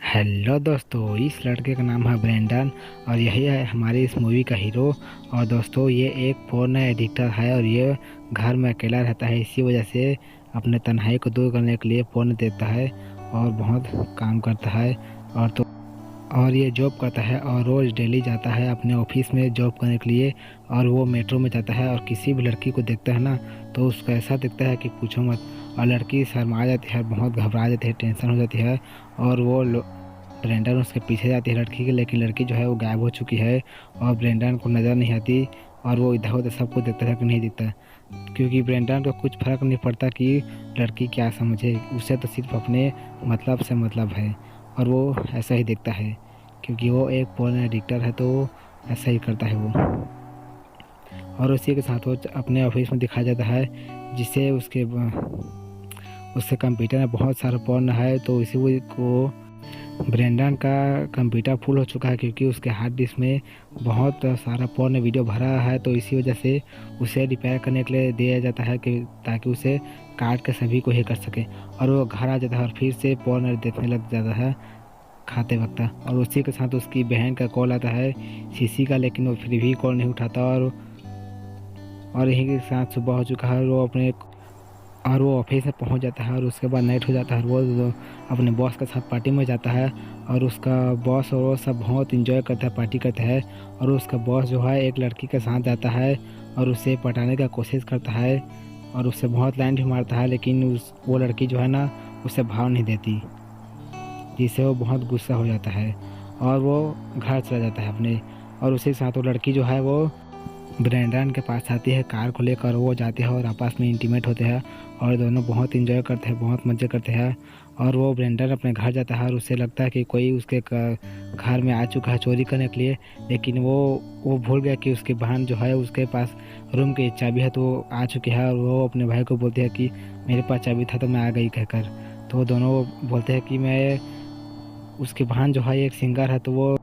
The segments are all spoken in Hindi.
हेलो दोस्तों, इस लड़के का नाम है ब्रेंडन और यही है हमारी इस मूवी का हीरो। और दोस्तों, ये एक फोन एडिक्टर है और ये घर में अकेला रहता है। इसी वजह से अपने तन्हाई को दूर करने के लिए फ़ोन देता है और बहुत काम करता है। और ये जॉब करता है और रोज़ डेली जाता है अपने ऑफिस में जॉब करने के लिए। और वो मेट्रो में जाता है और किसी भी लड़की को देखता है ना, तो उसको ऐसा दिखता है कि पूछो मत। और लड़की शर्मा जाती है, बहुत घबरा जाती है, टेंशन हो जाती है। और वो ब्रेंडन उसके पीछे जाती है लड़की के, लेकिन लड़की जो है वो गायब हो चुकी है और ब्रेंडन को नज़र नहीं आती। और वो इधर उधर सबको देखता है कि नहीं दिखता, क्योंकि ब्रेंडन को कुछ फर्क नहीं पड़ता कि लड़की क्या समझे। उसे तो सिर्फ अपने मतलब से मतलब है और वो ऐसा ही दिखता है, क्योंकि वो एक पोर्न एडिक्टर है, तो वो ऐसा ही करता है वो। और उसी के साथ वो अपने ऑफिस में दिखाया जाता है, जिससे उसके कंप्यूटर में बहुत सारा पोर्न है। तो इसी को ब्रेंडन का कंप्यूटर फुल हो चुका है, क्योंकि उसके हार्ड डिस्क में बहुत सारा पोर्न वीडियो भरा है। तो इसी वजह से उसे रिपेयर करने के लिए दिया जाता है कि ताकि उसे काट के सभी को ही कर सके। और वो घर आ जाता है और फिर से पोर्न देखने लग जाता है खाते वक्त। और उसी के साथ उसकी बहन का कॉल आता है सीसी का, लेकिन वो फिर भी कॉल नहीं उठाता। और यही के साथ सुबह हो चुका है और वो ऑफिस में पहुंच जाता है। और उसके बाद नाइट हो जाता है। वो अपने बॉस के साथ पार्टी में जाता है और उसका बॉस और वो सब बहुत इंजॉय करता है, पार्टी करता है। और उसका बॉस जो है एक लड़की के साथ जाता है और उसे पटाने का कोशिश करता है और उससे बहुत लाइन भी मारता है, लेकिन वो लड़की जो है ना, उसे भाव नहीं देती, जिससे वो बहुत गुस्सा हो जाता है और वो घर चला जाता है अपने। और उसी के साथ वो लड़की जो है वो ब्रेंडन के पास आती है कार को लेकर। वो जाते हैं और आपस में इंटीमेट होते हैं और दोनों बहुत इंजॉय करते हैं, बहुत मज़े करते हैं। और वो ब्रेंडन अपने घर जाता है और उसे लगता है कि कोई उसके घर में आ चुका है चोरी करने के लिए, लेकिन वो भूल गया कि उसकी बहन जो है उसके पास रूम की चाबी है, तो वो आ चुकी है। और वो अपने भाई को बोलती है कि मेरे पास चाबी था तो मैं आ गई कहकर। तो दोनों बोलते हैं कि मैं उसकी बहन जो है एक सिंगर है, तो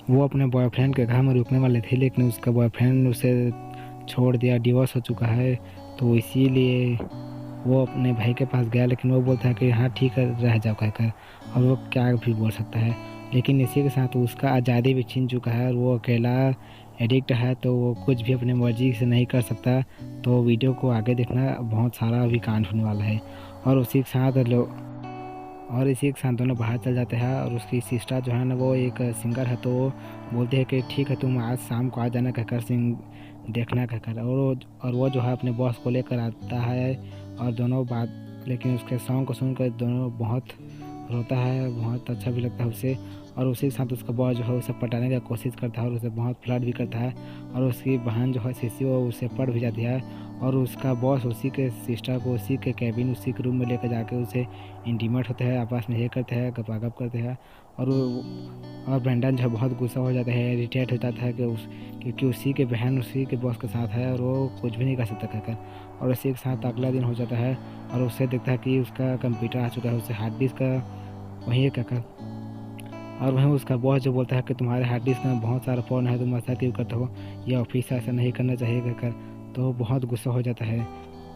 वो अपने बॉयफ्रेंड के घर में रुकने वाले थे, लेकिन उसका बॉयफ्रेंड उसे छोड़ दिया, डिवोर्स हो चुका है। तो इसीलिए वो अपने भाई के पास गया, लेकिन वो बोलता है कि हाँ ठीक है, रह जाओ कहकर। और वो क्या भी बोल सकता है। लेकिन इसी के साथ उसका आज़ादी भी छीन चुका है और वो अकेला एडिक्ट है, तो वो कुछ भी अपनी मर्जी से नहीं कर सकता। तो वीडियो को आगे देखना, बहुत सारा अभी कांड होने वाला है। और उसी के साथ इसी के साथ दोनों बाहर चल जाते हैं। और उसकी सिस्टर जो है ना, वो एक सिंगर है, तो वो बोलते हैं कि ठीक है, तुम आज शाम को आ जाना कहकर देखना कहकर। और वो जो है अपने बॉस को लेकर आता है और दोनों बात, लेकिन उसके सॉन्ग को सुनकर दोनों बहुत रोता है, बहुत अच्छा भी लगता है उसे। और उसी के साथ उसका बॉस जो है उसे पटाने का कोशिश करता है और उसे बहुत फ्लर्ट भी करता है। और उसकी बहन जो है सीसी, वो उसे पढ़ भी जाती है। और उसका बॉस उसी के सिस्टर को उसी के कैबिन, उसी के रूम में लेकर जाके उसे इंटीमेट होते हैं, आपस में ये करते हैं, गपागप करते हैं। और ब्रेंडन जो है बहुत गुस्सा हो जाता है, इरिटेट हो जाता है क्योंकि उसी के बहन उसी के बॉस के साथ है और वो कुछ भी नहीं कर सकता कहकर। और इसी के साथ अगला दिन हो जाता है और उससे देखता है कि उसका कंप्यूटर आ चुका है, उसे हार्ड डिस्क का वही है कहकर। और वहीं उसका बॉस जो बोलता है कि तुम्हारे हार्ड डिस्क में बहुत सारा फ़ोन है, तुम ऐसा क्यों करते हो, ये ऑफिस ऐसा नहीं करना चाहिए कहकर। तो वो बहुत गुस्सा हो जाता है।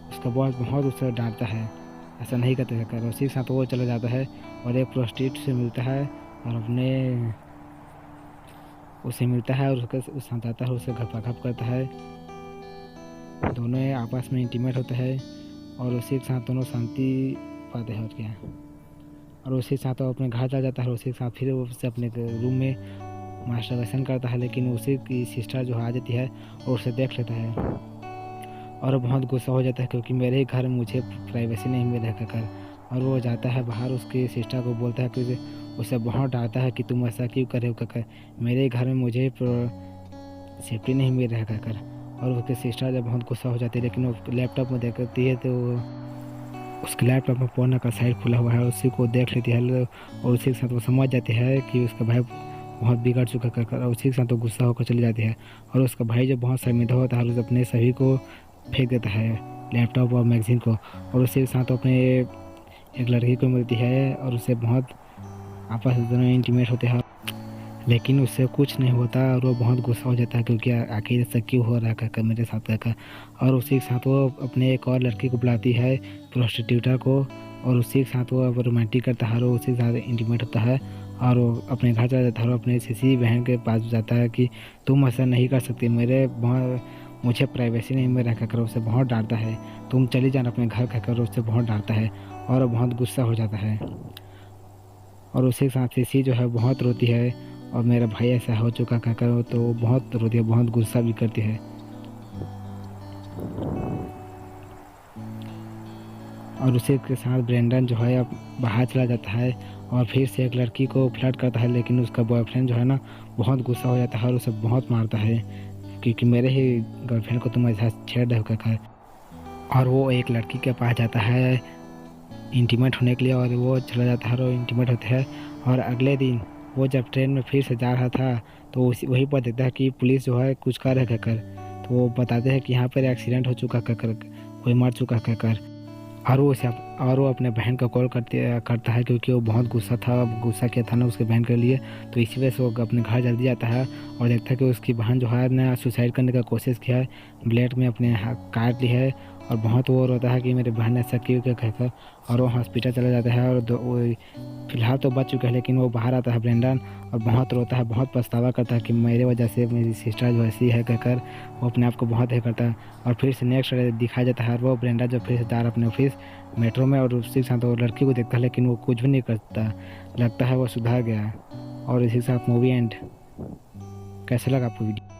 उसका बॉस बहुत उसे डांटता है, ऐसा नहीं करते कहकर। उसी के साथ वो चला जाता है और एक प्रोस्टिट्यूट से मिलता है और उसे मिलता है और उसके साथ आता है, उसे घपाघप करता है। दोनों आपस में इंटीमेट होते हैं और उसी के साथ दोनों शांति पाते हैं। और क्या, और उसी के साथ वो अपने घर चला जाता है और उसी के साथ फिर वो उससे अपने रूम में मास्टरबेशन करता है, लेकिन उसी की सिस्टर जो आ जाती है और उसे देख लेता है और वो बहुत गुस्सा हो जाता है, क्योंकि मेरे ही घर में मुझे प्राइवेसी नहीं मिल रहा कर। और वो जाता है बाहर, उसकी सिस्टर को बोलता है कि उसे बहुत डांटता है कि तुम ऐसा क्यों कर रहे हो कर, मेरे घर में मुझे सेफ्टी नहीं मिल रहा कर। और उसकी सिस्टर जब बहुत गुस्सा हो जाती है, लेकिन वो लैपटॉप में देखती है तो उसके लैपटॉप में पोर्न का साइट खुला हुआ है, उसी को देख लेती है। और उसी के साथ वो समझ जाती है कि उसका भाई बहुत बिगड़ चुका कर। और उसी के साथ वो गुस्सा होकर चली जाती है। और उसका भाई जो बहुत शर्मिंदा होता है, उसे अपने सभी को फेंक देता है, लैपटॉप और मैगज़ीन को। और उसी के साथ अपने एक लड़की को मिलती है और उससे बहुत आपस में दोनों इंटीमेट होते हैं, लेकिन उससे कुछ नहीं होता। और वो बहुत गुस्सा हो जाता है, क्योंकि आखिर ऐसा क्यों हो रहा है मेरे साथ कहकर। और उसी के साथ वो अपने एक और लड़की को बुलाती है, प्रोस्टिट्यूटर को। और उसी के साथ वो अब रोमांटिक करता है और उसी के साथ इंटीमेट होता है और वो अपने घर चला जाता है और अपने किसी बहन के पास जाता है कि तुम ऐसा नहीं कर सकती, मुझे प्राइवेसी नहीं में रह कर उसे बहुत डांटता है, तुम चली जाना अपने घर कहकर उससे बहुत डांटता है और वो बहुत गुस्सा हो जाता है। और उसी के साथ सिसी जो है बहुत रोती है और मेरा भाई ऐसा हो चुका कहकर तो वो बहुत रोती है, बहुत गुस्सा भी करती है। और उसी के साथ ब्रेंडन जो है अब बाहर चला जाता है और फिर से एक लड़की को फ्लर्ट करता है, लेकिन उसका बॉयफ्रेंड जो है ना बहुत गुस्सा हो जाता है और उसे बहुत मारता है क्योंकि मेरे ही गर्लफ्रेंड को तुम ऐसा छेड़ रहे हो कहकर। और वो एक लड़की के पास जाता है इंटीमेट होने के लिए और वो चला जाता है और इंटीमेट होता है। और अगले दिन वो जब ट्रेन में फिर से जा रहा था तो उसी वहीं पर देखता है कि पुलिस जो है कुछ कर है कहकर, तो वो बताते हैं कि यहाँ पर एक्सीडेंट हो चुका कहकर, कोई मर चुका कहकर। और वो अपने बहन को कॉल करता है क्योंकि वो बहुत गुस्सा किया था ना उसके बहन के लिए, तो इसी वजह से वो अपने घर जल्दी जाता है और देखता है कि उसकी बहन जो है ना सुसाइड करने का कोशिश किया है, ब्लेड में अपने काट ली है। और बहुत वो रोता है कि मेरी बहन ऐसा क्यों क्या कहकर, और वो हॉस्पिटल चला जाता है। और वो फिलहाल तो बच चुका है लेकिन वो बाहर आता है ब्रेंडन और बहुत रोता है, बहुत पछतावा करता है कि मेरे वजह से मेरी सिस्टर जो ऐसी है कहकर वो अपने आप को बहुत है करता है। और फिर से नेक्स्ट दिखाया जाता है और वो ब्रेंडन जो फिर से जा रहा है अपने ऑफिस मेट्रो में और उसी के साथ वो लड़की को देखता है लेकिन वो कुछ भी नहीं करता, लगता है वो सुधर गया। और इसी के साथ मूवी एंड। कैसा लगा आपको वीडियो?